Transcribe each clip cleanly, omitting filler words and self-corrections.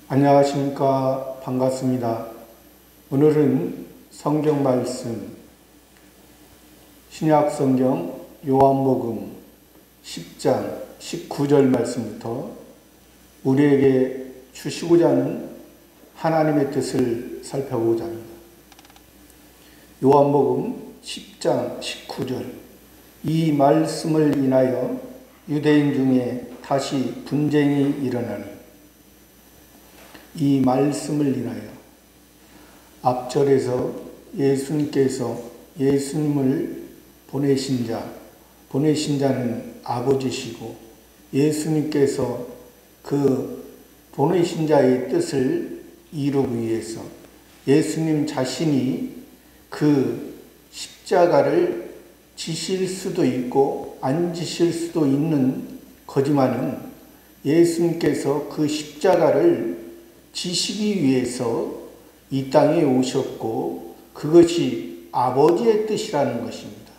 안녕하십니까. 반갑습니다. 오늘은 성경 말씀 신약 성경 요한복음 10장 19절 말씀부터 우리에게 주시고자 하는 하나님의 뜻을 살펴보고자 합니다. 요한복음 10장 19절 이 말씀을 인하여 유대인 중에 다시 분쟁이 일어나니 이 말씀을 인하여 앞절에서 예수님께서 예수님을 보내신 자는 아버지시고 예수님께서 그 보내신 자의 뜻을 이루기 위해서 예수님 자신이 그 십자가를 지실 수도 있고 안 지실 수도 있는 거지만은 예수님께서 그 십자가를 지시기 위해서 이 땅에 오셨고 그것이 아버지의 뜻이라는 것입니다.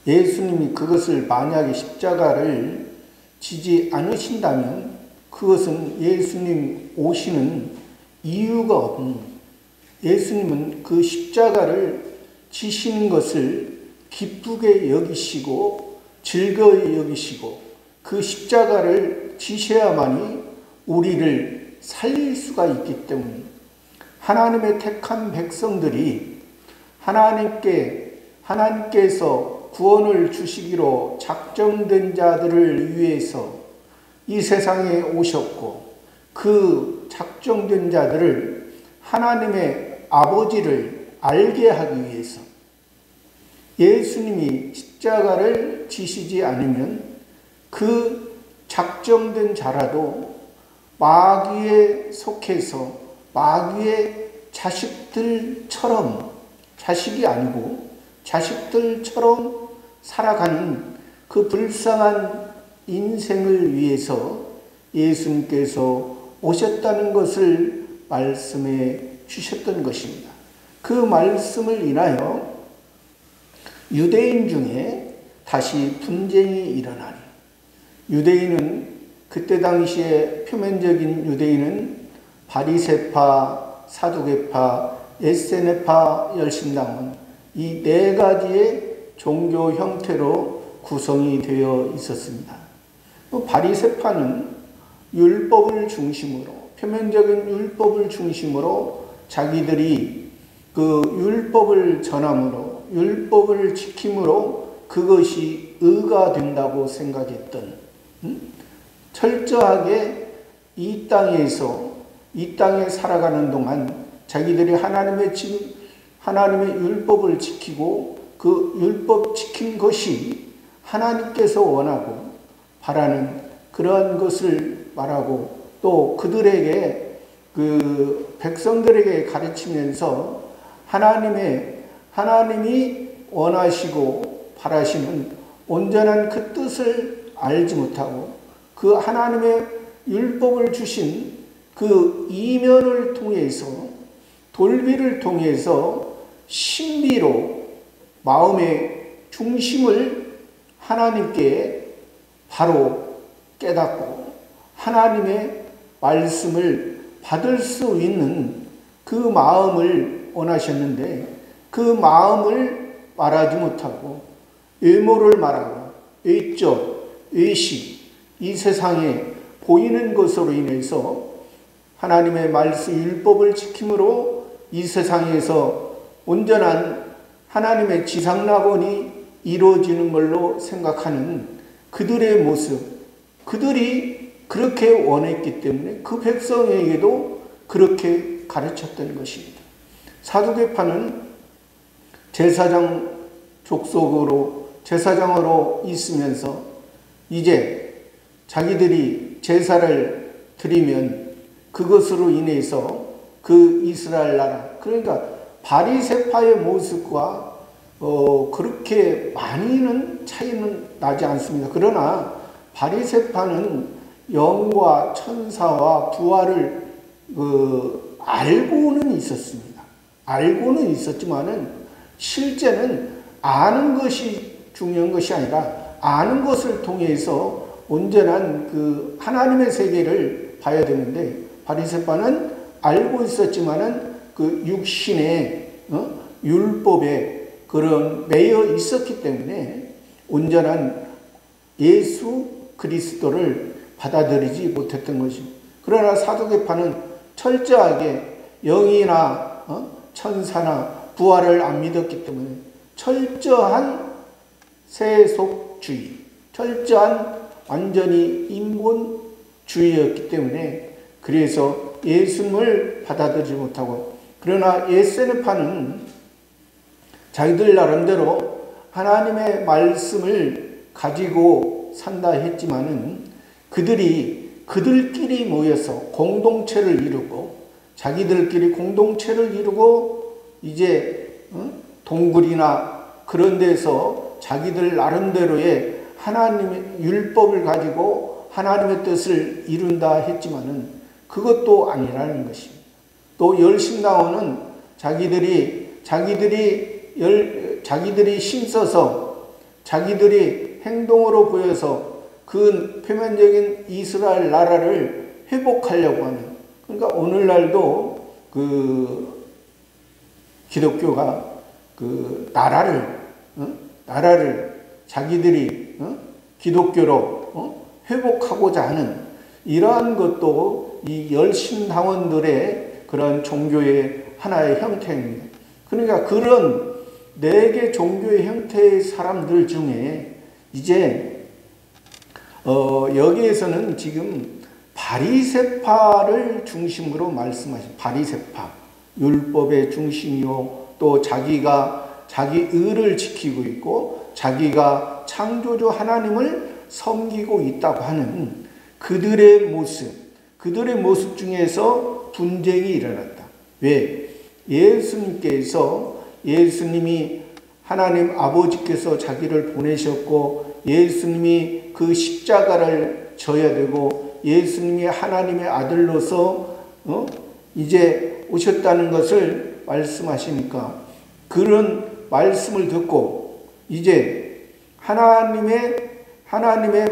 예수님이 그것을 만약에 십자가를 지지 않으신다면 그것은 예수님 오시는 이유가 없는 예수님은 그 십자가를 지시는 것을 기쁘게 여기시고 즐거이 여기시고 그 십자가를 지셔야만이 우리를 살릴 수가 있기 때문에 하나님의 택한 백성들이 하나님께서 구원을 주시기로 작정된 자들을 위해서 이 세상에 오셨고 그 작정된 자들을 하나님의 아버지를 알게 하기 위해서 예수님이 십자가를 지시지 않으면 그 작정된 자라도 마귀에 속해서 마귀의 자식들처럼 자식이 아니고 자식들처럼 살아가는 그 불쌍한 인생을 위해서 예수님께서 오셨다는 것을 말씀해 주셨던 것입니다. 그 말씀을 인하여 유대인 중에 다시 분쟁이 일어나니 유대인은 그때 당시에 표면적인 유대인은 바리새파, 사두개파, 에세네파 열심당원 이 네 가지의 종교 형태로 구성이 되어 있었습니다. 바리새파는 율법을 중심으로 표면적인 율법을 중심으로 자기들이 그 율법을 전함으로 율법을 지킴으로 그것이 의가 된다고 생각했던 철저하게 이 땅에 살아가는 동안 자기들이 하나님의 율법을 지키고 그 율법 지킨 것이 하나님께서 원하고 바라는 그러한 것을 말하고 또 그들에게 그 백성들에게 가르치면서 하나님이 원하시고 바라시는 온전한 그 뜻을 알지 못하고 그 하나님의 율법을 주신 그 이면을 통해서 돌비를 통해서 신비로 마음의 중심을 하나님께 바로 깨닫고 하나님의 말씀을 받을 수 있는 그 마음을 원하셨는데 그 마음을 말하지 못하고 외모를 말하고 외적, 외식 이 세상에 보이는 것으로 인해서 하나님의 말씀 율법을 지킴으로 이 세상에서 온전한 하나님의 지상낙원이 이루어지는 걸로 생각하는 그들의 모습 그들이 그렇게 원했기 때문에 그 백성에게도 그렇게 가르쳤던 것입니다. 사두개파는 제사장 족속으로 제사장으로 있으면서 이제 자기들이 제사를 드리면 그것으로 인해서 그 이스라엘 나라 그러니까 바리새파의 모습과 그렇게 많이는 차이는 나지 않습니다. 그러나 바리새파는 영과 천사와 부활을 알고는 있었습니다. 알고는 있었지만은 실제는 아는 것이 중요한 것이 아니라 아는 것을 통해서 온전한 그 하나님의 세계를 봐야 되는데 바리새파는 알고 있었지만은 그 육신의 율법에 그런 매여 있었기 때문에 온전한 예수 그리스도를 받아들이지 못했던 것입니다. 그러나 사두개파는 철저하게 영이나 천사나 부활을 안 믿었기 때문에 철저한 세속주의, 철저한 완전히 인본주의였기 때문에 그래서 예수님을 받아들이지 못하고, 그러나 예세네파는 자기들 나름대로 하나님의 말씀을 가지고 산다 했지만은 그들끼리 모여서 공동체를 이루고, 자기들끼리 공동체를 이루고 이제 동굴이나 그런 데서 자기들 나름대로의 하나님의 율법을 가지고 하나님의 뜻을 이룬다 했지만은 그것도 아니라는 것입니다. 또 열심당원은 자기들이 힘써서 자기들이 행동으로 보여서 그 표면적인 이스라엘 나라를 회복하려고 하는, 그러니까 오늘날도 그 기독교가 그 나라를 자기들이 기독교로 회복하고자 하는 이러한 것도 이 열심당원들의 그런 종교의 하나의 형태입니다. 그러니까 그런 4개 종교의 형태의 사람들 중에 이제 여기에서는 지금 바리새파를 중심으로 말씀하신 바리새파, 율법의 중심이요, 또 자기가 자기 의를 지키고 있고 자기가 창조주 하나님을 섬기고 있다고 하는 그들의 모습 중에서 분쟁이 일어났다. 왜? 예수님이 하나님 아버지께서 자기를 보내셨고 예수님이 그 십자가를 져야 되고 예수님이 하나님의 아들로서 이제 오셨다는 것을 말씀하시니까 그런 말씀을 듣고 이제 하나님의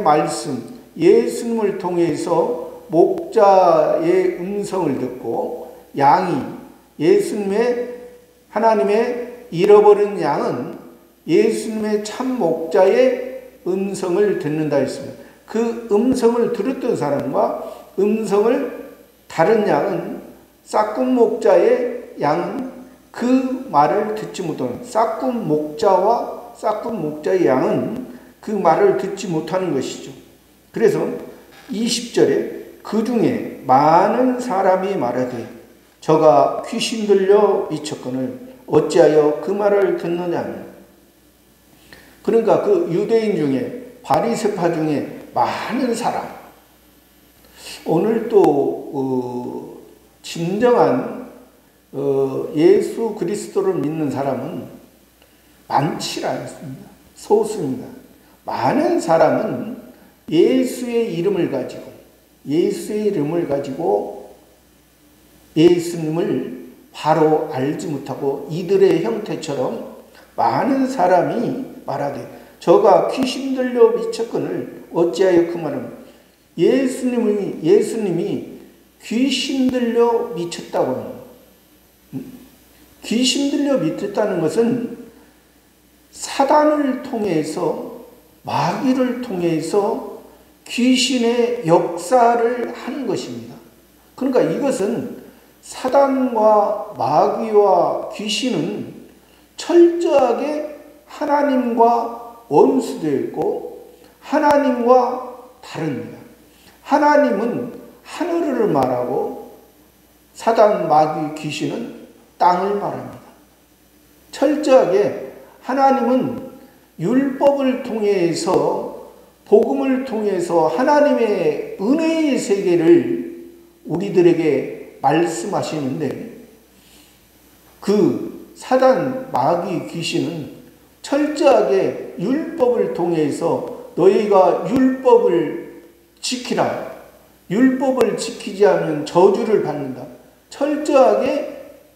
말씀, 예수님을 통해서 목자의 음성을 듣고 하나님의 잃어버린 양은 예수님의 참 목자의 음성을 듣는다 했습니다. 그 음성을 들었던 사람과 다른 양은 싹군 목자의 양은 그 말을 듣지 못하는, 싹군 목자의 양은 그 말을 듣지 못하는 것이죠. 그래서 20절에 그 중에 많은 사람이 말하되 저가 귀신 들려 미쳤거늘 어찌하여 그 말을 듣느냐. 그러니까 그 유대인 중에 바리새파 중에 많은 사람, 오늘 또 진정한 예수 그리스도를 믿는 사람은 많지 않습니다. 소수입니다. 많은 사람은 예수의 이름을 가지고 예수님을 바로 알지 못하고 이들의 형태처럼 많은 사람이 말하되 저가 귀신 들려 미쳤거늘 어찌하여 그 말은 예수님이 귀신 들려 미쳤다고 합니다. 귀신 들려 미쳤다는 것은 사단을 통해서 마귀를 통해서 귀신의 역사를 하는 것입니다. 그러니까 이것은 사단과 마귀와 귀신은 철저하게 하나님과 원수되어 있고 하나님과 다릅니다. 하나님은 하늘을 말하고 사단, 마귀, 귀신은 땅을 말합니다. 철저하게 하나님은 율법을 통해서 복음을 통해서 하나님의 은혜의 세계를 우리들에게 말씀하시는데 그 사단, 마귀, 귀신은 철저하게 율법을 통해서 너희가 율법을 지키라. 율법을 지키지 않으면 저주를 받는다. 철저하게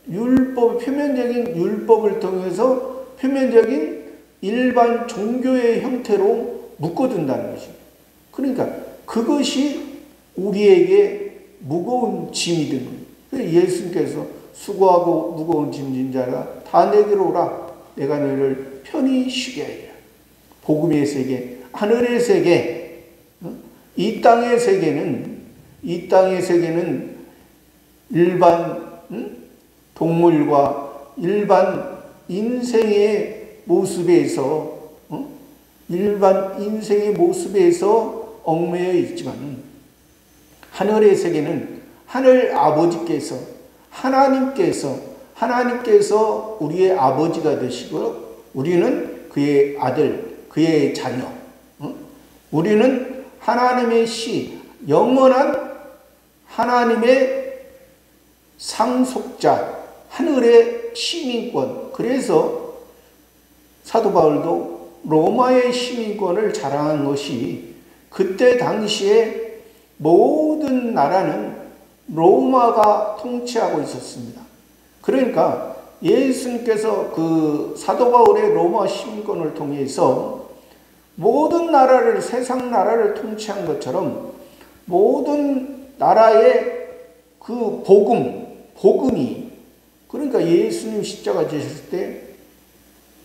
표면적인 율법을 통해서 표면적인 일반 종교의 형태로 묶어둔다는 것입니다. 그러니까 그것이 우리에게 무거운 짐이 든 거예요. 예수님께서 수고하고 무거운 짐진 자라 다 내게로 오라. 내가 너희를 편히 쉬게 하리라. 복음의 세계, 하늘의 세계, 이 땅의 세계는 일반 동물과 일반 인생의 모습에서 얽매여 있지만, 하늘의 세계는 하늘 아버지께서 하나님께서 우리의 아버지가 되시고 우리는 그의 아들, 그의 자녀, 우리는 하나님의 영원한 하나님의 상속자, 하늘의 시민권. 그래서 사도 바울도 로마의 시민권을 자랑한 것이, 그때 당시에 모든 나라는 로마가 통치하고 있었습니다. 그러니까 예수님께서 그 사도 바울의 로마 시민권을 통해서 모든 나라를, 세상 나라를 통치한 것처럼 모든 나라의 그 복음이, 그러니까 예수님 십자가 지셨을 때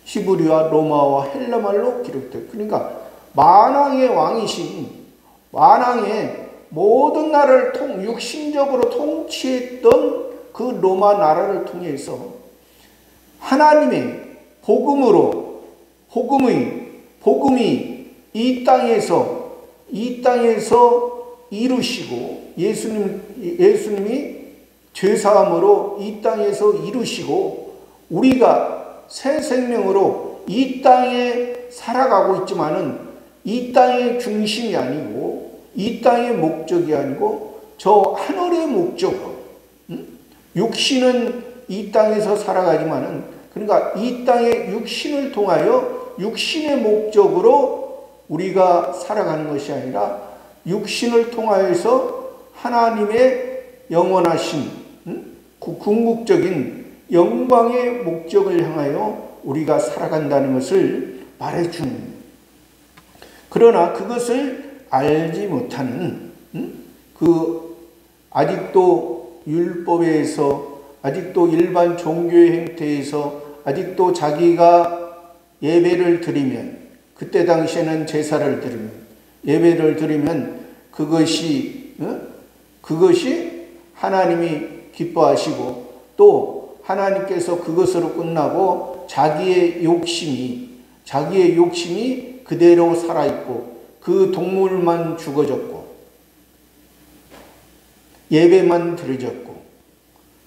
히브리와 로마와 헬라말로 기록돼요. 그러니까 만왕의 왕이신, 만왕의 모든 나라를 육신적으로 통치했던 그 로마 나라를 통해서 하나님의 복음이 이 땅에서 이루시고, 예수님이 죄사함으로 이 땅에서 이루시고, 우리가 새 생명으로 이 땅에 살아가고 있지만은 이 땅의 중심이 아니고, 이 땅의 목적이 아니고 저 하늘의 목적으로, 육신은 이 땅에서 살아가지만은, 그러니까 이 땅의 육신을 통하여 육신의 목적으로 우리가 살아가는 것이 아니라 육신을 통하여서 하나님의 영원하신 궁극적인 영광의 목적을 향하여 우리가 살아간다는 것을 말해주는 거예요. 그러나 그것을 알지 못하는, 아직도 율법에서, 아직도 일반 종교의 행태에서, 아직도 자기가 예배를 드리면, 그때 당시에는 제사를 드리면, 예배를 드리면 그것이 하나님이 기뻐하시고, 또 하나님께서 그것으로 끝나고 자기의 욕심이 그대로 살아있고, 그 동물만 죽어졌고 예배만 드려졌고,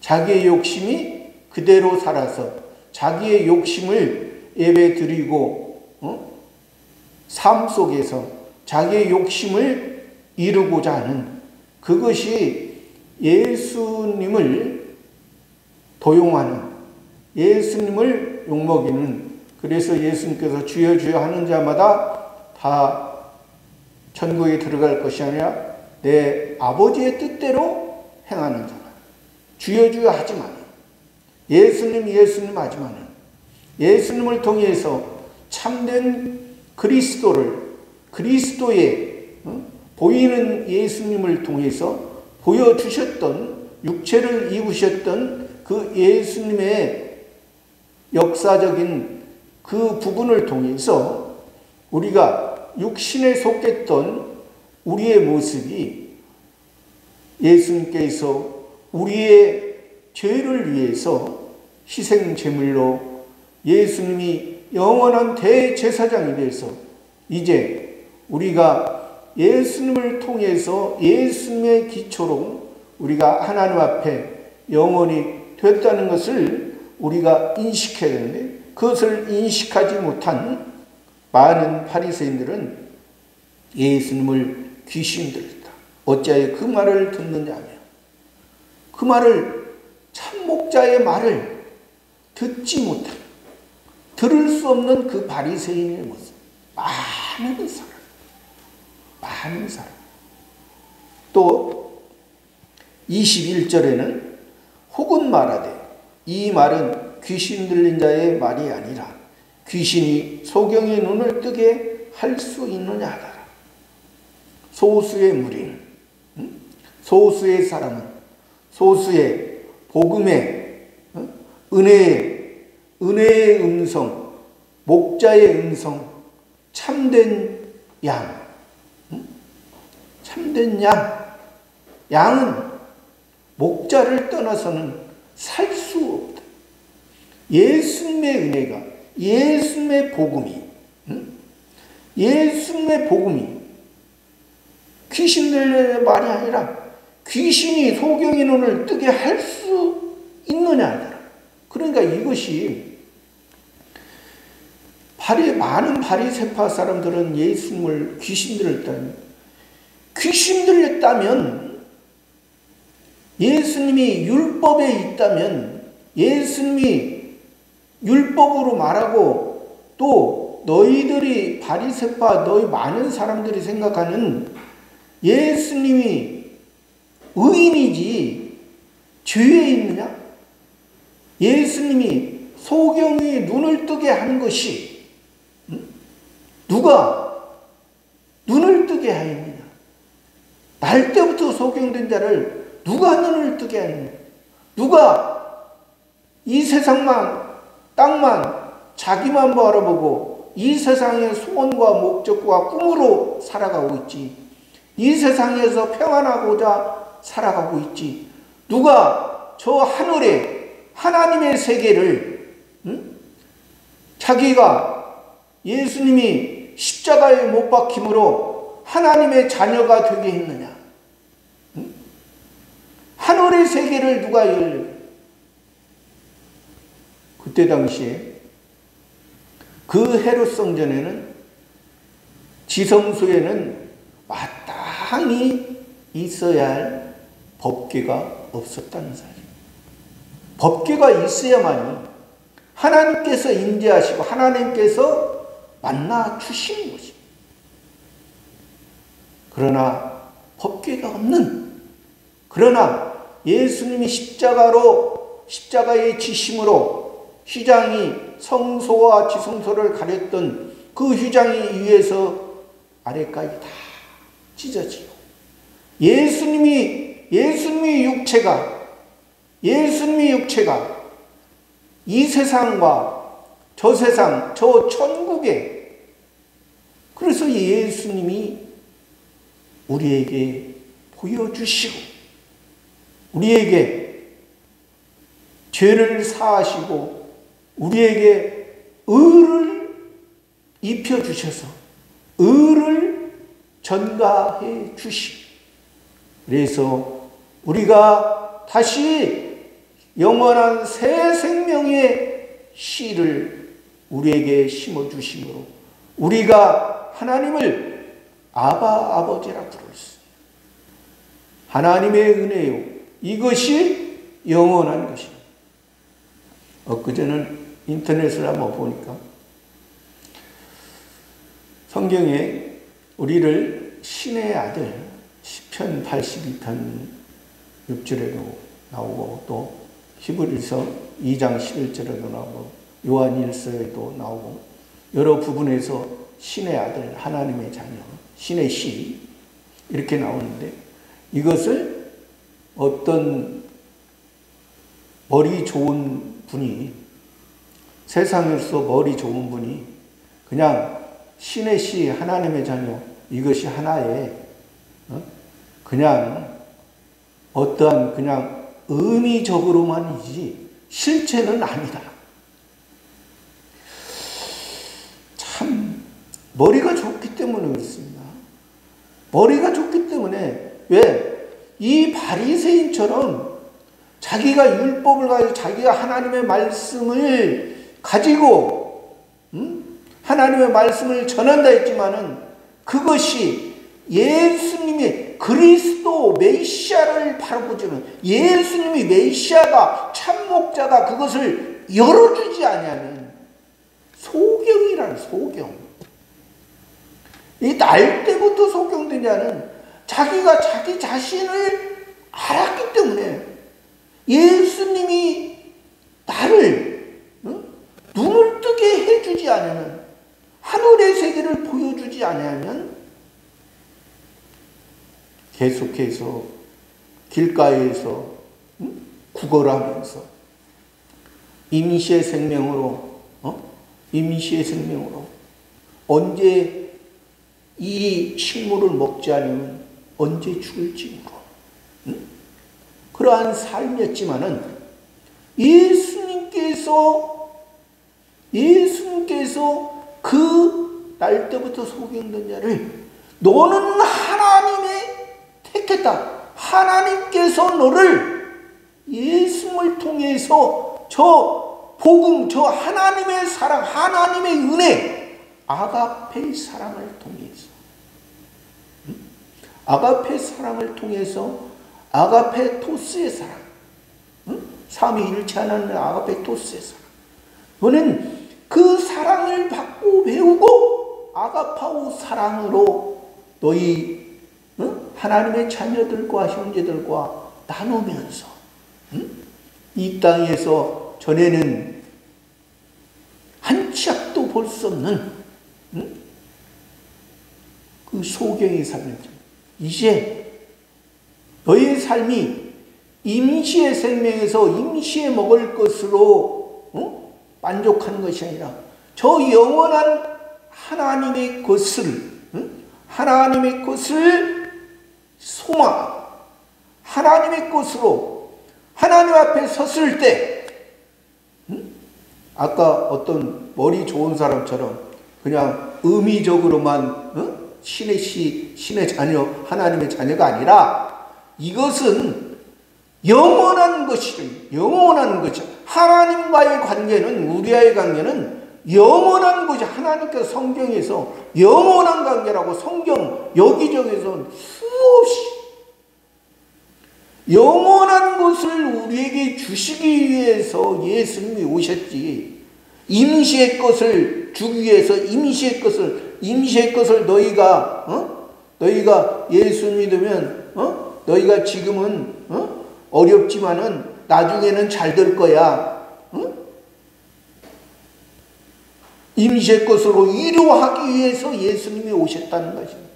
자기의 욕심이 그대로 살아서 자기의 욕심을 예배 드리고, 삶 속에서 자기의 욕심을 이루고자 하는, 그것이 예수님을 도용하는, 예수님을 욕먹이는, 그래서 예수님께서 주여 주여 하는 자마다 다 천국에 들어갈 것이 아니라 내 아버지의 뜻대로 행하는 자가, 주여 주여 하지만, 예수님 하지만, 예수님을 통해서 참된 그리스도의 보이는 예수님을 통해서 보여주셨던, 육체를 입으셨던 그 예수님의 역사적인 그 부분을 통해서 우리가 육신에 속했던 우리의 모습이 예수님께서 우리의 죄를 위해서 희생제물로, 예수님이 영원한 대제사장이 되어서 이제 우리가 예수님을 통해서, 예수님의 기초로 우리가 하나님 앞에 영원히 됐다는 것을 우리가 인식해야 되는데, 그것을 인식하지 못한 많은 바리새인들은 예수님을 귀신들이다. 어찌하여 그 말을 듣느냐며, 그 말을, 참목자의 말을 듣지 못한, 들을 수 없는 그 바리새인의 모습. 많은 사람. 또 21절에는 혹은 말하되, 이 말은 귀신 들린 자의 말이 아니라 귀신이 소경의 눈을 뜨게 할 수 있느냐 하더라. 소수의 무리는, 소수의 사람은 소수의 복음의 은혜의 음성, 목자의 음성, 참된 양, 참된 양은 목자를 떠나서는 살 수 없다. 예수님의 은혜가, 예수님의 복음이, 예수님의 복음이 귀신 들려의 말이 아니라 귀신이 소경의 눈을 뜨게 할 수 있느냐. 그러니까 이것이 많은 바리새파 사람들은 예수님을 귀신 들렸다면 예수님이 율법에 있다면 예수님이 율법으로 말하고 또 너희들이 바리새파 너희 많은 사람들이 생각하는 예수님이 의인이지 죄에 있느냐? 예수님이 소경의 눈을 뜨게 한 것이 누가 눈을 뜨게 하였느냐? 날 때부터 소경된 자를 누가 눈을 뜨게 하느냐? 누가 이 세상만 땅만 자기만 바라보고 이 세상의 소원과 목적과 꿈으로 살아가고 있지. 이 세상에서 평안하고자 살아가고 있지. 누가 저 하늘에 하나님의 세계를 자기가 예수님이 십자가에 못 박힘으로 하나님의 자녀가 되게 했느냐? 하늘의 세계를 누가 열려? 그때 당시에 그 헤롯 성전에는 지성소에는 마땅히 있어야 할 법궤가 없었다는 사실. 법궤가 있어야만이 하나님께서 임재하시고 하나님께서 만나 주시는 것입니다. 그러나 법궤가 없는, 그러나 예수님이 십자가의 지심으로 휘장이 성소와 지성소를 가렸던 그 휘장이 위에서 아래까지 다 찢어지고 예수님의 육체가 이 세상과 저 세상, 저 천국에, 그래서 예수님이 우리에게 보여주시고 우리에게 죄를 사하시고 우리에게 의를 입혀주셔서 의를 전가해 주시고, 그래서 우리가 다시 영원한 새 생명의 씨를 우리에게 심어주심으로 우리가 하나님을 아바 아버지라 부를 수 있습니다. 하나님의 은혜요, 이것이 영원한 것입니다. 엊그제는 인터넷을 한번 보니까 성경에 우리를 신의 아들 시편 82편 6절에도 나오고 또 히브리서 2장 11절에도 나오고 요한 1서에도 나오고 여러 부분에서 신의 아들, 하나님의 자녀, 신의 씨 이렇게 나오는데, 이것을 어떤 머리 좋은 분이, 세상에서 머리 좋은 분이 그냥 신의 씨, 하나님의 자녀, 이것이 하나의 그냥 어떠한 그냥 의미적으로만이지 실체는 아니다. 참 머리가 좋기 때문에 그렇습니다. 머리가 좋기 때문에, 왜? 이 바리새인처럼 자기가 율법을 가지고 자기가 하나님의 말씀을 가지고 하나님의 말씀을 전한다 했지만은 그것이 예수님이 그리스도 메시아를 바라보지는, 예수님이 메시아가 참목자가 그것을 열어주지 아니하는 소경이라는 소경. 이 날 때부터 소경된 자는 자기가 자기 자신을 알았기 때문에 예수님이 나를 눈을 뜨게 해주지 않으면, 하늘의 세계를 보여주지 않으면 계속해서 길가에서 구걸하면서 임시의 생명으로 임시의 생명으로 언제 이 식물을 먹지 않으면 언제 죽을지 모르는 그러한 삶이었지만은 예수님께서 그 날 때부터 소경된 자를 너는 하나님의 택했다. 하나님께서 너를 예수를 통해서 저 복음, 저 하나님의 사랑, 하나님의 은혜, 아가페의 사랑을 통해서 아가페 사랑을 통해서 아가페 토스의 사랑, 삼위일체하는 아가페 토스의 사랑. 너는 그 사랑을 받고 배우고 아가파오 사랑으로 너희 하나님의 자녀들과 형제들과 나누면서 이 땅에서 전에는 한 치 앞도 볼 수 없는 그 소경의 삶을 이제 너의 삶이 임시의 생명에서 임시에 먹을 것으로 만족하는 것이 아니라 저 영원한 하나님의 것을 소망, 하나님의 것으로 하나님 앞에 섰을 때 아까 어떤 머리 좋은 사람처럼 그냥 의미적으로만 신의 자녀, 하나님의 자녀가 아니라 이것은 영원한 영원한 것이 하나님과의 관계는, 우리와의 관계는 영원한 것이 하나님께서 성경에서 영원한 관계라고 성경 여기저기서 수없이 영원한 것을 우리에게 주시기 위해서 예수님이 오셨지. 임시의 것을 주기 위해서 임시의 것을 너희가 예수 믿으면 너희가 지금은 어렵지만은 나중에는 잘 될 거야. 임시의 것으로 이루하기 위해서 예수님이 오셨다는 것입니다.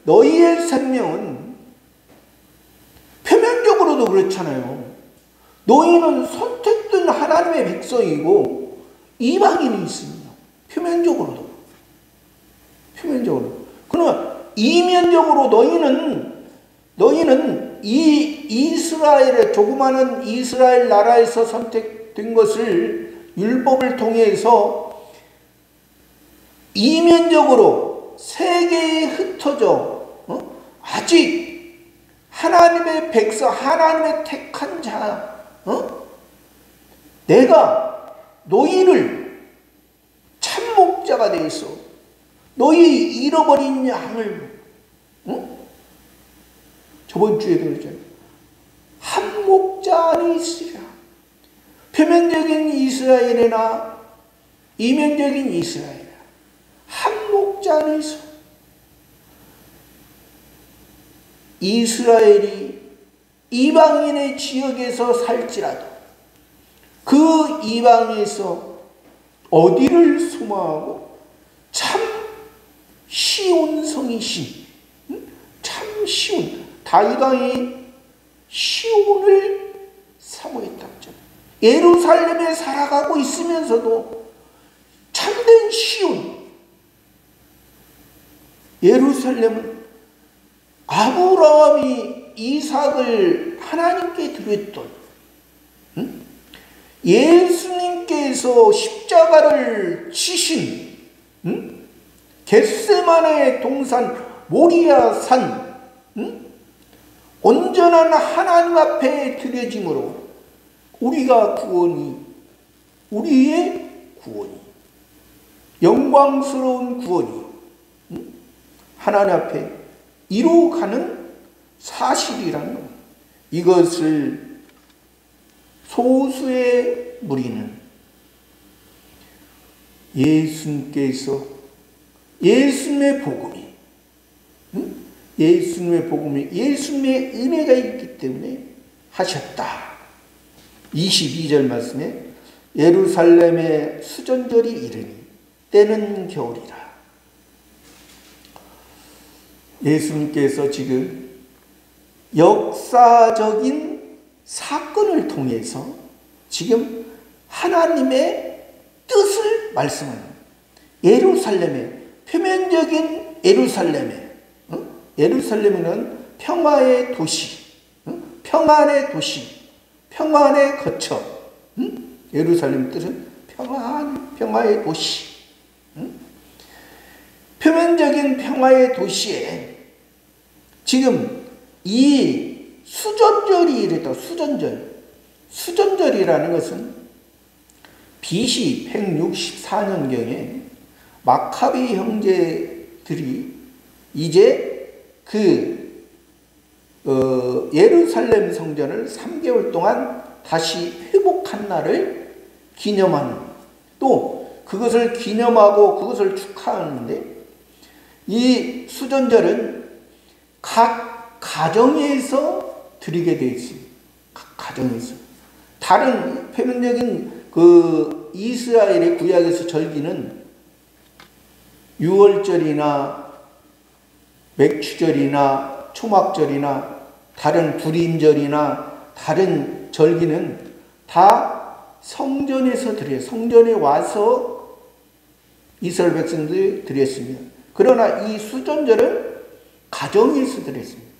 너희의 생명은 표면적으로도 그렇잖아요. 너희는 선택된 하나님의 백성이고 이방인이 있습니다. 표면적으로도. 그러나 이면적으로 너희는 이 이스라엘의 조그마한 이스라엘 나라에서 선택된 것을 율법을 통해서 이면적으로 세계에 흩어져 아직 하나님의 백성, 하나님의 택한 자, 내가 너희를 참목자가 되어서 너희 잃어버린 양을 저번 주에도 그랬잖아요. 한 목자 안에 있으리라. 표면적인 이스라엘이나 이면적인 이스라엘, 한 목자 안에서 이스라엘이 이방인의 지역에서 살지라도 그 이방에서 어디를 소망하고 참 시온성이신, 참 시온, 다윗 왕이 시온을 사모했다고 했잖아요. 예루살렘에 살아가고 있으면서도 참된 시온, 예루살렘은 아브라함이 이삭을 하나님께 드렸던 예수님께서 십자가를 치신 겟세마네 동산 모리아 산 온전한 하나님 앞에 드려짐으로 우리의 구원이 영광스러운 구원이 하나님 앞에 이루어가는 사실이라는 것. 이것을 소수의 무리는 예수님께서 예수님의 복음이 예수님의 은혜가 있기 때문에 하셨다. 22절 말씀에 예루살렘의 수전절이 이르니 때는 겨울이라. 예수님께서 지금 역사적인 사건을 통해서 지금 하나님의 뜻을 말씀하는 예루살렘의 표면적인 예루살렘은 평화의 도시, 평안의 도시, 평안의 거처. 예루살렘 뜻은 평화의 도시. 표면적인 평화의 도시에 지금 이 수전절이 이랬다. 수전절이라는 것은 BC 164년경에 마카비 형제들이 이제 예루살렘 성전을 3개월 동안 다시 회복한 날을 기념하는, 또 그것을 기념하고 그것을 축하하는데, 이 수전절은 각 가정에서 드리게 되어 있습니다. 각 가정에서. 다른 표면적인 이스라엘의 구약에서 절기는 유월절이나 맥추절이나 초막절이나 다른 불임절이나 다른 절기는 다 성전에서 드려요. 성전에 와서 이스라엘 백성들이 드렸습니다. 그러나 이 수전절은 가정에서 드렸습니다.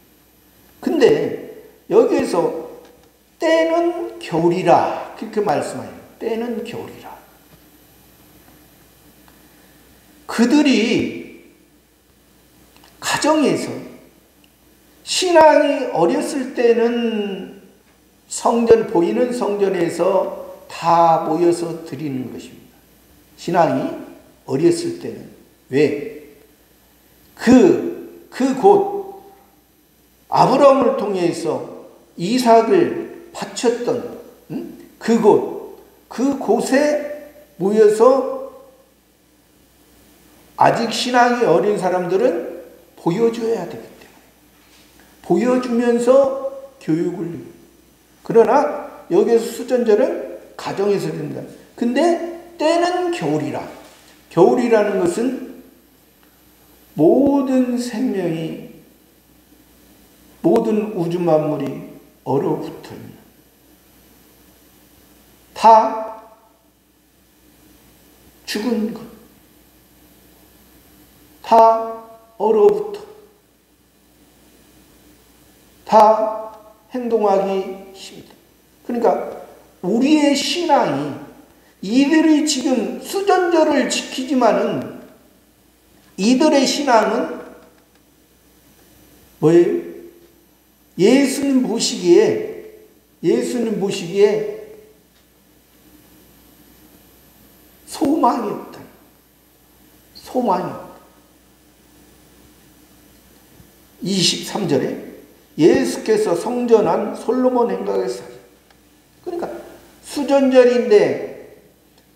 근데 여기에서 때는 겨울이라 그렇게 말씀해요. 때는 겨울이라. 그들이 가정에서 신앙이 어렸을 때는 보이는 성전에서 다 모여서 드리는 것입니다. 신앙이 어렸을 때는. 왜? 그곳 아브라함을 통해서 이삭을 바쳤던 그곳에 모여서 아직 신앙이 어린 사람들은 보여줘야 되기 때문에 보여주면서 교육을. 그러나 여기서 수전절은 가정에서 드립니다. 근데 때는 겨울이라. 겨울이라는 것은 모든 생명이, 모든 우주 만물이 얼어붙은, 다 죽은 것, 다 얼어붙어, 다 행동하기 힘들다. 그러니까 우리의 신앙이, 이들이 지금 수전절을 지키지만은 이들의 신앙은 뭐예요? 예수님 보시기에 소망이 없다. 소망이 없다. 23절에 예수께서 성전 안 솔로몬 행각에서, 그러니까 수전절인데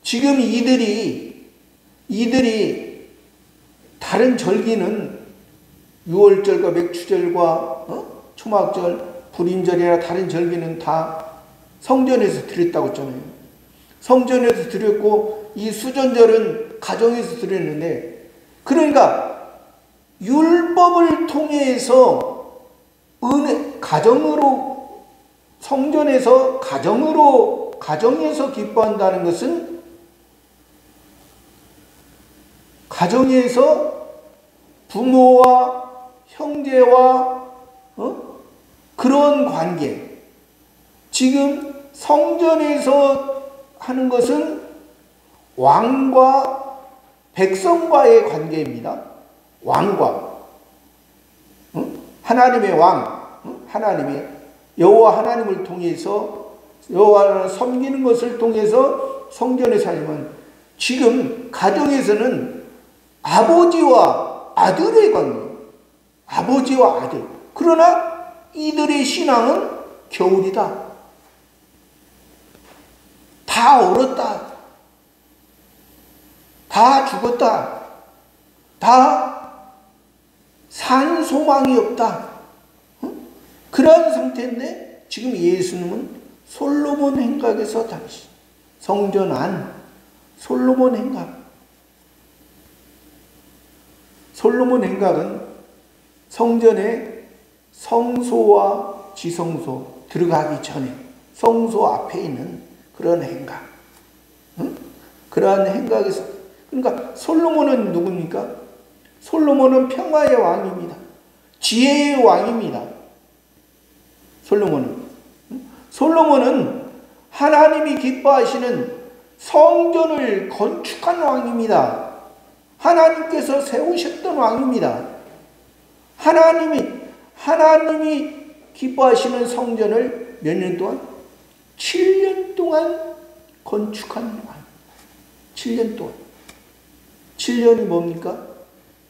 지금 이들이 다른 절기는 유월절과 맥추절과 초막절, 불임절이나 다른 절기는 다 성전에서 드렸다고 했잖아요. 성전에서 드렸고 이 수전절은 가정에서 드렸는데, 그러니까 율법을 통해서 가정으로, 성전에서 가정에서 기뻐한다는 것은 가정에서 부모와 형제와 그런 관계, 지금 성전에서 하는 것은 왕과 백성과의 관계입니다. 왕과 하나님의 왕, 하나님의 여호와 하나님을 통해서 여호와를 섬기는 것을 통해서 성전에 살면, 지금 가정에서는 아버지와 아들의 관계, 아버지와 아들. 그러나 이들의 신앙은 겨울이다. 다 얼었다. 다 죽었다. 다 산 소망이 없다. 그런 상태인데 지금 예수님은 솔로몬 행각에서 당시 성전 안 솔로몬 행각. 솔로몬 행각은 성전에 성소와 지성소 들어가기 전에 성소 앞에 있는 그런 행각, 응? 그러한 행각에서, 그러니까 솔로몬은 누굽니까? 솔로몬은 평화의 왕입니다. 지혜의 왕입니다. 솔로몬은 하나님이 기뻐하시는 성전을 건축한 왕입니다. 하나님께서 세우셨던 왕입니다. 하나님이 기뻐하시는 성전을 몇 년 동안? 7년 동안 건축한 왕. 7년 동안. 7년이 뭡니까?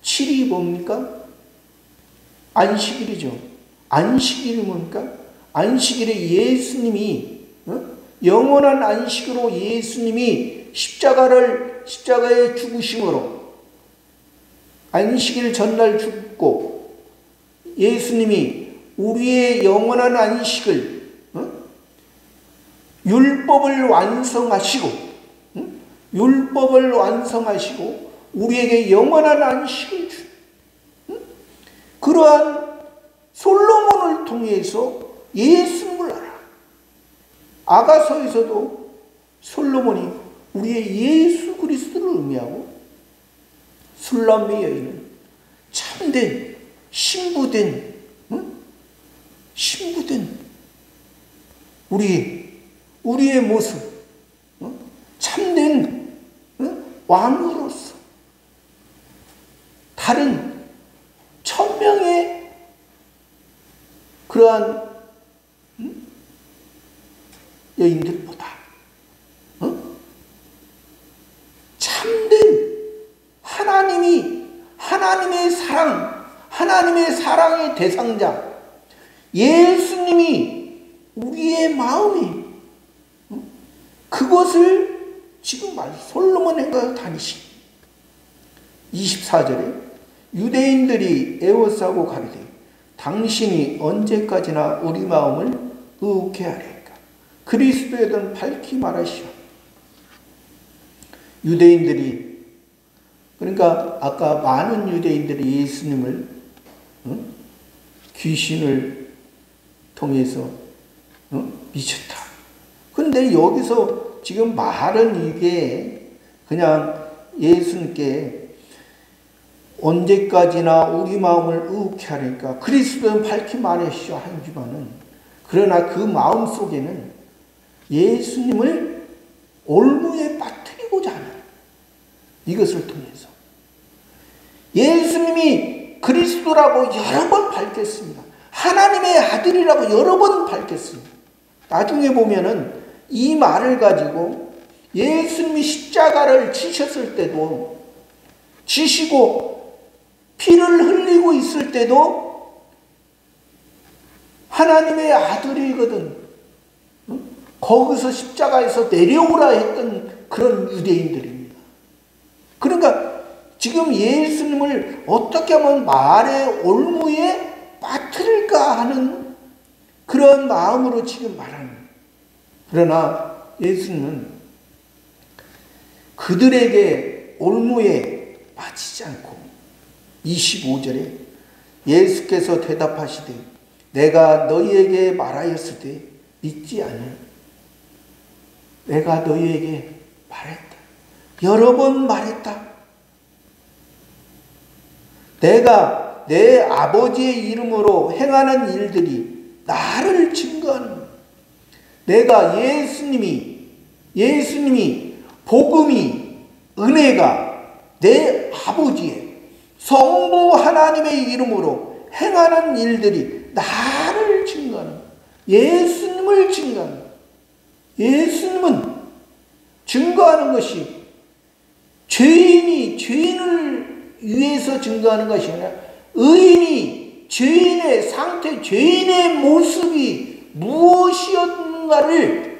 7이 뭡니까? 안식일이죠. 안식일이 뭡니까? 안식일에 예수님이, 영원한 안식으로 예수님이 십자가의 죽으심으로 안식일 전날 죽고 예수님이 우리의 영원한 안식을, 율법을 완성하시고 우리에게 영원한 안식을 주, 그러한 솔로몬을 통해서 예수님을 알아. 아가서에서도 솔로몬이 우리의 예수 그리스도를 의미하고 술람의 여인은 참된 신부된 우리의 모습, 참된 왕으로서 다른 천명의 그러한 여인들보다 참된 하나님의 사랑의 대상자 예수님이 우리의 마음이 그것을 지금 솔로몬 행각을 다니시 24절에 유대인들이 애워싸고 가리되 당신이 언제까지나 우리 마음을 의혹해 하리까. 그리스도에 대한 밝히 말하시오. 유대인들이, 그러니까 아까 많은 유대인들이 예수님을 귀신을 통해서 미쳤다. 그런데 여기서 지금 말은 이게 그냥 예수님께 언제까지나 우리 마음을 의혹해 하니까 그리스도는 밝히 말하시오 하지만은, 그러나 그 마음 속에는 예수님을 올무에 빠뜨리고자 하는, 이것을 통해서 예수님이 그리스도라고 여러 번 밝혔습니다. 하나님의 아들이라고 여러 번 밝혔습니다. 나중에 보면은 이 말을 가지고 예수님이 십자가를 지셨을 때도, 지시고 피를 흘리고 있을 때도 하나님의 아들이거든, 거기서 십자가에서 내려오라 했던 그런 유대인들입니다. 그러니까 지금 예수님을 어떻게 하면 말의 올무에 빠뜨릴까 하는 그런 마음으로 지금 말하는 거예요. 그러나 예수님은 그들에게 올무에 빠지지 않고 25절에 예수께서 대답하시되 내가 너희에게 말하였으되 믿지 않으. 내가 너희에게 말했다. 여러 번 말했다. 내가 내 아버지의 이름으로 행하는 일들이 나를 증거하는 거야. 내가 예수님이 복음이, 은혜가 내 아버지의 성부 하나님의 이름으로 행하는 일들이 나를 증거하는 거야. 예수님을 증거하는 거야. 예수님은 증거하는 것이 죄인이 죄인을 위해서 증거하는 것이 아니라 의인이 죄인의 상태, 죄인의 모습이 무엇이었는가를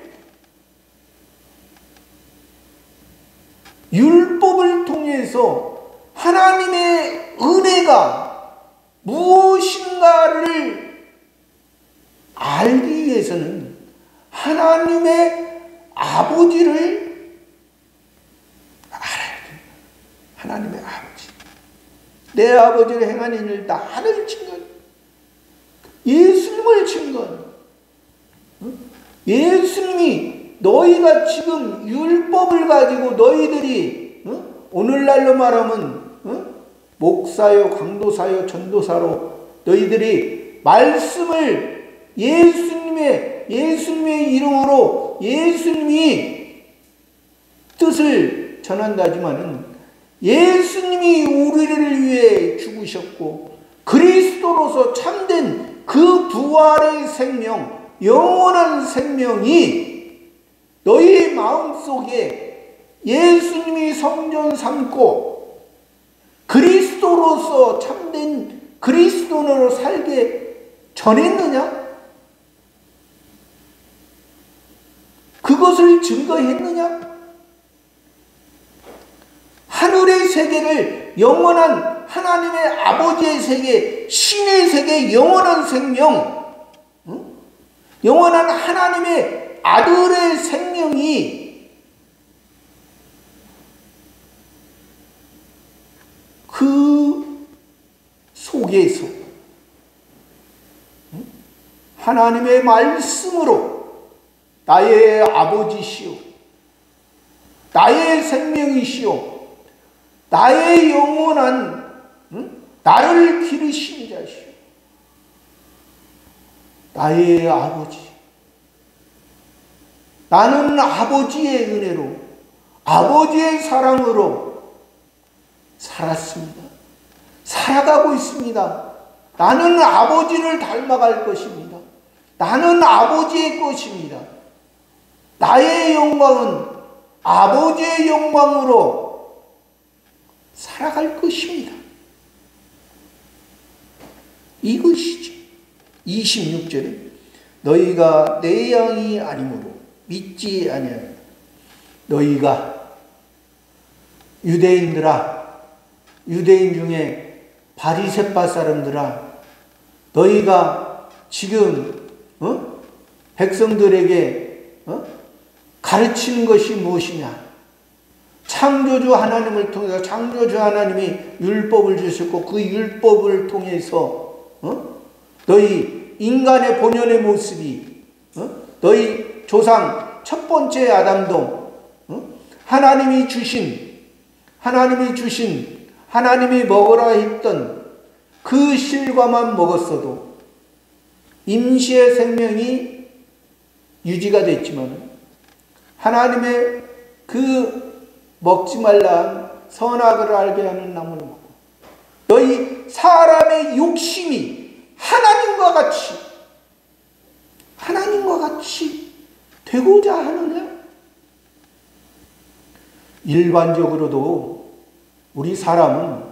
율법을 통해서 하나님의 은혜가 무엇인가를 알기 위해서는 하나님의 아버지를 알아야 됩니다. 하나님의 아버지. 내 아버지가 행한 일을 나를 증거해. 예수님을 증거하는, 예수님이 너희가 지금 율법을 가지고 너희들이 오늘날로 말하면 목사요, 강도사요, 전도사로 너희들이 말씀을 예수님의 이름으로 예수님이 뜻을 전한다지만은 예수님이 우리를 위해 죽으셨고 그리스도로서 참된 그 부활의 생명, 영원한 생명이 너희 마음속에 예수님이 성전 삼고 그리스도로서 참된 그리스도로 살게 전했느냐? 그것을 증거했느냐? 하늘의 세계를 영원한 하나님의 아버지의 세계, 신의 세계, 영원한 생명, 영원한 하나님의 아들의 생명이 그 속에서 하나님의 말씀으로 나의 아버지시오, 나의 생명이시오, 나의 영원한 나를 기르신 자시오, 나의 아버지, 나는 아버지의 은혜로 아버지의 사랑으로 살았습니다. 살아가고 있습니다. 나는 아버지를 닮아갈 것입니다. 나는 아버지의 것입니다. 나의 영광은 아버지의 영광으로 살아갈 것입니다. 이것이죠. 26절에 너희가 내 양이 아니므로 믿지 아니하느냐. 너희가 유대인들아, 유대인 중에 바리새파 사람들아, 너희가 지금 백성들에게 가르치는 것이 무엇이냐? 창조주 하나님을 통해서 창조주 하나님이 율법을 주셨고 그 율법을 통해서 너희 인간의 본연의 모습이 너희 조상 첫 번째 아담도 하나님이 주신 하나님이 먹으라 했던 그 실과만 먹었어도 임시의 생명이 유지가 됐지만 하나님의 그 먹지 말라 선악을 알게 하는 나무를 먹고 너희 사람의 욕심이 하나님과 같이 되고자 하느냐? 일반적으로도 우리 사람은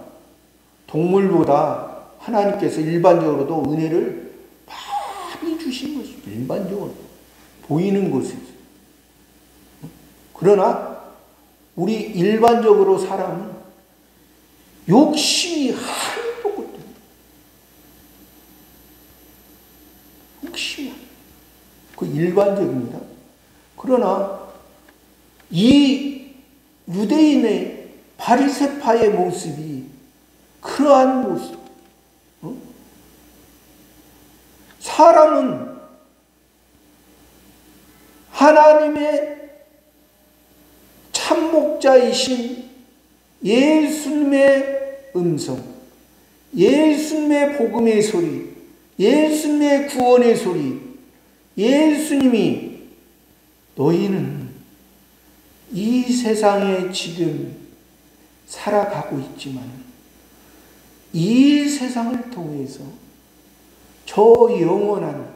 동물보다 하나님께서 일반적으로도 은혜를 많이 주신 것입니다. 일반적으로 보이는 곳에서. 그러나 우리 일반적으로 사람은 욕심이 한도 없거든요. 욕심이 그 일반적입니다. 그러나 이 유대인의 바리새파의 모습이 그러한 모습. 사람은 하나님의 참목자이신 예수님의 음성, 예수님의 복음의 소리, 예수님의 구원의 소리, 예수님이 너희는 이 세상에 지금 살아가고 있지만 이 세상을 통해서 저 영원한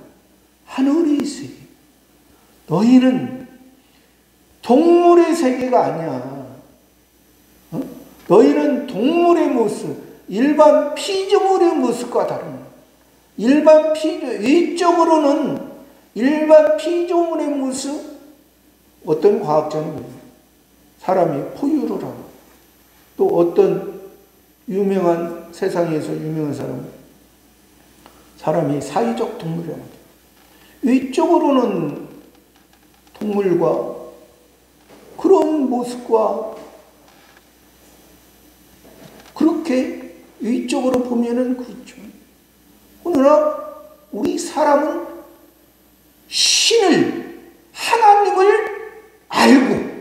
하늘의 세계, 너희는 동물의 세계가 아니야. 너희는 동물의 모습, 일반 피조물의 모습과 다릅니다. 외적으로는 일반 피조물의 모습, 어떤 과학자는 사람이 포유를 하고, 또 어떤 유명한, 세상에서 유명한 사람이 사회적 동물이라고 하죠. 외적으로는 동물과 그런 모습과 그렇게 외적으로 보면은 그렇죠. 그러나 우리 사람은 신을, 하나님을 알고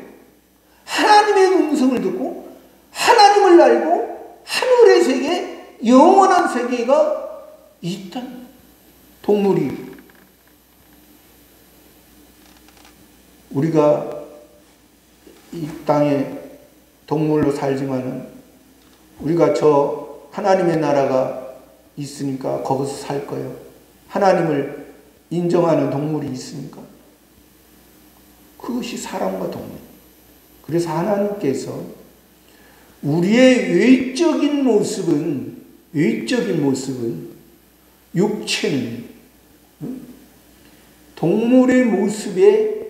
하나님의 음성을 듣고 하나님을 알고 하늘의 세계, 영원한 세계가 있다. 동물이, 우리가 이 땅에 동물로 살지만은 우리가 저 하나님의 나라가 있으니까 거기서 살 거예요. 하나님을 인정하는 동물이 있으니까. 그것이 사람과 동물. 그래서 하나님께서 우리의 외적인 모습은 육체는 동물의 모습에,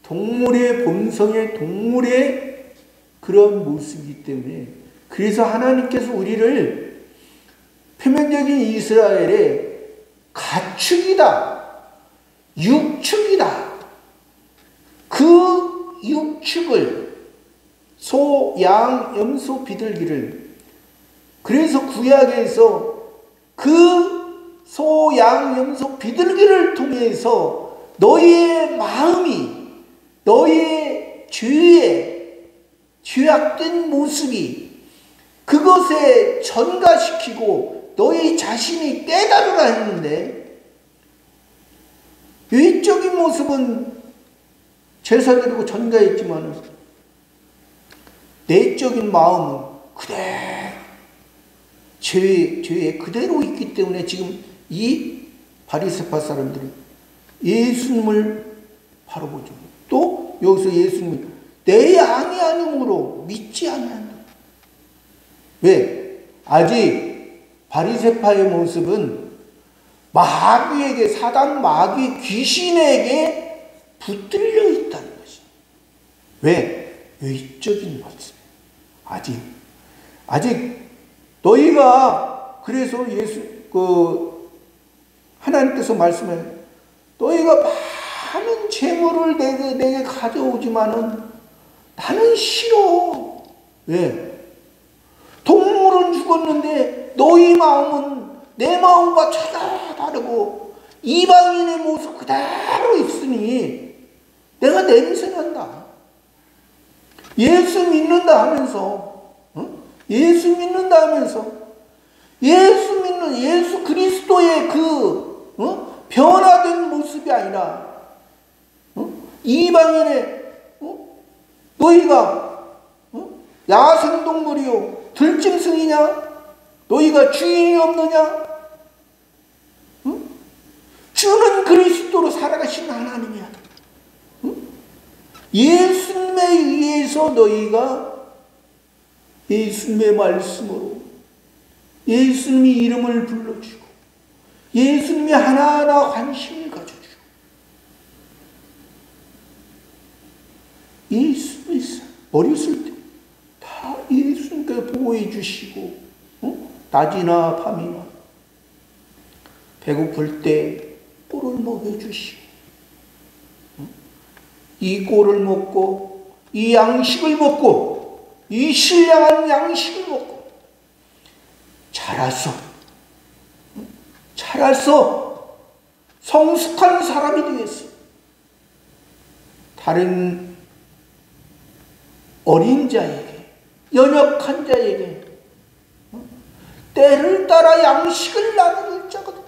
동물의 본성의, 동물의 그런 모습이기 때문에, 그래서 하나님께서 우리를 표면적인 이스라엘의 가축이다, 육축이다, 그 육축을, 소, 양, 염소, 비둘기를, 그래서 구약에서 그 소, 양, 염소, 비둘기를 통해서 너희의 마음이, 너희의 죄의 죄악된 모습이 그것에 전가시키고 너희 자신이 깨달으라 했는데, 외적인 모습은 제사 드리고 전가했지만 내적인 마음은 그대로 죄에 그대로 있기 때문에 지금 이 바리새파 사람들은 예수님을 바로 보죠. 또 여기서 예수님을 내 양이 아니므로 믿지 않는다. 왜? 아직 바리새파의 모습은 마귀에게, 사단 마귀 귀신에게 붙들려 있다는 것이. 왜? 외적인 모습. 아직 너희가, 그래서 하나님께서 말씀해, 너희가 많은 재물을 내게 가져오지만은 나는 싫어. 왜? 동물은 죽었는데 너희 마음은 내 마음과 전혀 다르고 이방인의 모습 그대로 있으니 내가 냄새난다. 예수 믿는다 하면서, 예수 믿는다 하면서, 예수 그리스도의 변화된 모습이 아니라, 이방인의, 너희가, 야생동물이요, 들짐승이냐? 너희가 주인이 없느냐? 주는 그리스도로 살아가신 하나님이야. 예수님에 의해서 너희가 예수님의 말씀으로 예수님의 이름을 불러주고 예수님이 하나하나 관심을 가져주고 예수님이 어렸을 때 다 예수님께 보호해 주시고, 낮이나 밤이나 배고플 때 꼴을 먹여주시고, 이 꼴을 먹고 이 양식을 먹고 이 신령한 양식을 먹고 자라서 성숙한 사람이 되겠어. 다른 어린 자에게, 연약한 자에게 때를 따라 양식을 나눠줄 자거든.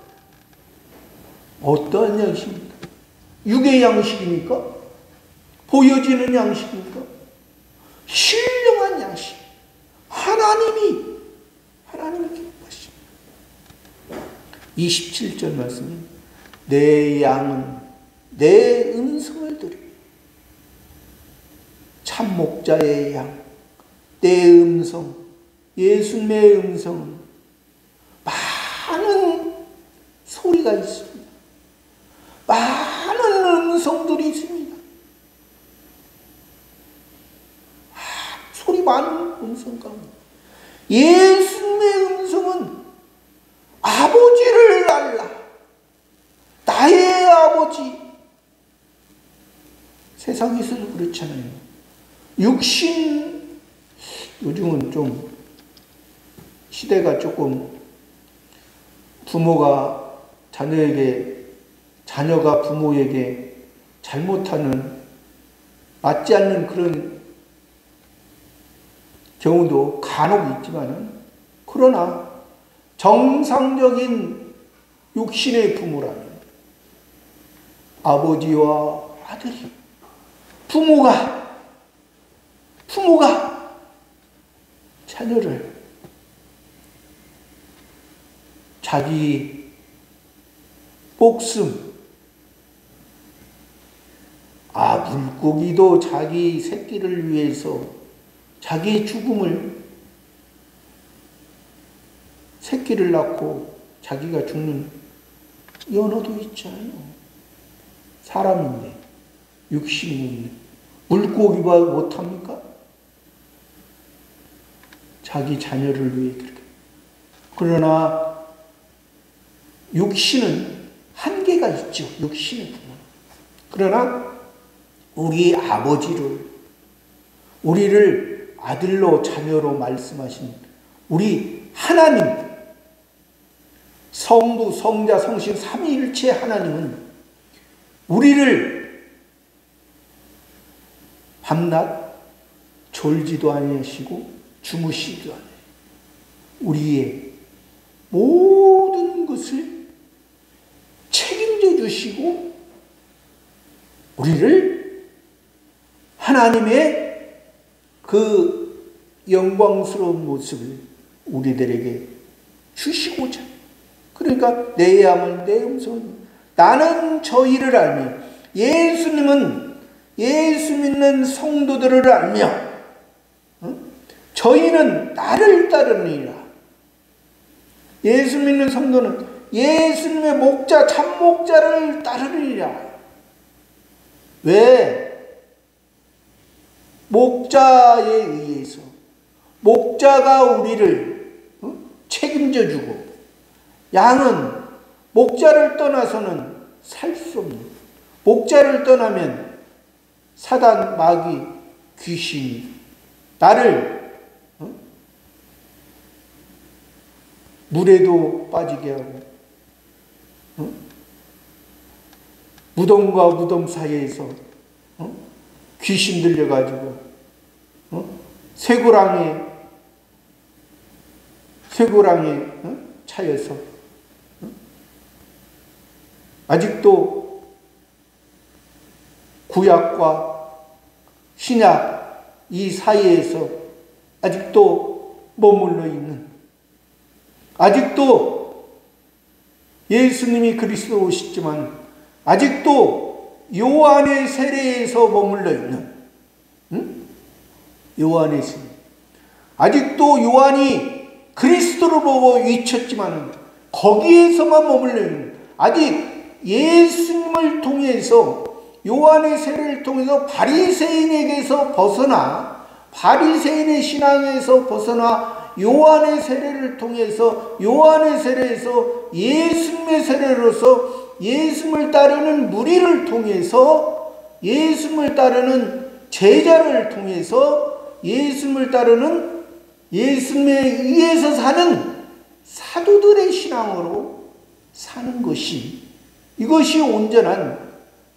어떠한 양식입니까? 육의 양식입니까? 보여지는 양식입니까? 신령한 양식. 하나님이 기뻐하십니다. 27절 말씀은 내 양은 내 음성을 들으며, 참 목자의 양, 내 음성, 예수님의 음성은 많은 소리가 있습니다. 많은 음성들이 있습니다. 소리 많은 음성 가운데 예수님의 음성은 아버지를 알라. 나의 아버지. 세상에서도 그렇잖아요. 육신, 요즘은 좀 시대가 조금 부모가 자녀가 부모에게 잘못하는, 맞지 않는 그런 경우도 간혹 있지만은, 그러나 정상적인 육신의 부모라면 아버지와 아들이, 부모가 자녀를 자기 목숨, 물고기도 자기 새끼를 위해서 자기 죽음을, 새끼를 낳고 자기가 죽는 연어도 있잖아요. 사람인데, 육신인데 물고기가 못합니까? 자기 자녀를 위해 그렇게. 그러나 육신은 한계가 있죠. 육신의 부모는. 그러나 우리 아버지를, 우리를 아들로 자녀로 말씀하신 우리 하나님, 성부, 성자, 성신 삼위일체 하나님은 우리를 밤낮 졸지도 아니하시고 주무시지도 아니하시고 우리의 모든 것을 책임져 주시고 우리를 하나님의 그 영광스러운 모습을 우리들에게 주시고자, 그러니까 내 야물 내 음성, 나는 저희를 알며, 예수님은 예수 믿는 성도들을 알며 저희는 나를 따르느니라. 예수 믿는 성도는 예수님의 목자, 참 목자를 따르느니라. 왜? 목자에 의해서, 목자가 우리를 책임져 주고, 양은 목자를 떠나서는 살 수 없는, 목자를 떠나면 사단, 마귀, 귀신이 나를 물에도 빠지게 하고, 무덤과 무덤 사이에서 귀신 들려가지고 쇠고랑에 차여서 아직도 구약과 신약 이 사이에서 아직도 머물러 있는, 아직도 예수님이 그리스도시지만 아직도 요한의 세례에서 머물러 있는, 요한의 세례, 아직도 요한이 그리스도를 보고 외쳤지만 거기에서만 머물러 있는, 아직 예수님을 통해서, 요한의 세례를 통해서 바리새인에게서 벗어나, 바리새인의 신앙에서 벗어나 요한의 세례를 통해서, 요한의 세례에서 예수님의 세례로서 예수님을 따르는 무리를 통해서, 예수님을 따르는 제자를 통해서 예수님을 따르는 예수님에 의해서 사는 사도들의 신앙으로 사는 것이, 이것이 온전한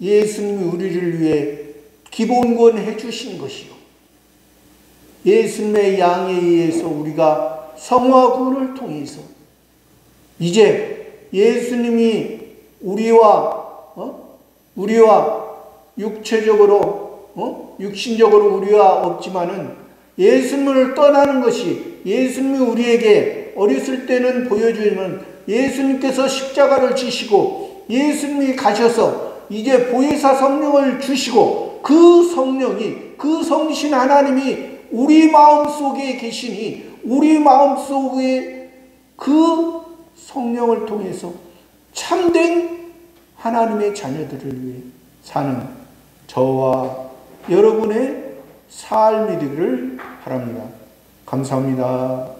예수님이 우리를 위해 기본권 해주신 것이요, 예수님의 양에 의해서 우리가 성화구를 통해서 이제 예수님이 우리와 육체적으로 육신적으로 우리와 없지만은 예수님을 떠나는 것이, 예수님이 우리에게 어렸을 때는 보여주면 예수님께서 십자가를 지시고 예수님이 가셔서 이제 보혜사 성령을 주시고, 그 성령이, 그 성신 하나님이 우리 마음속에 계시니 우리 마음속에 그 성령을 통해서 참된 하나님의 자녀들을 위해 사는 저와 여러분의 삶이 되기를 바랍니다. 감사합니다.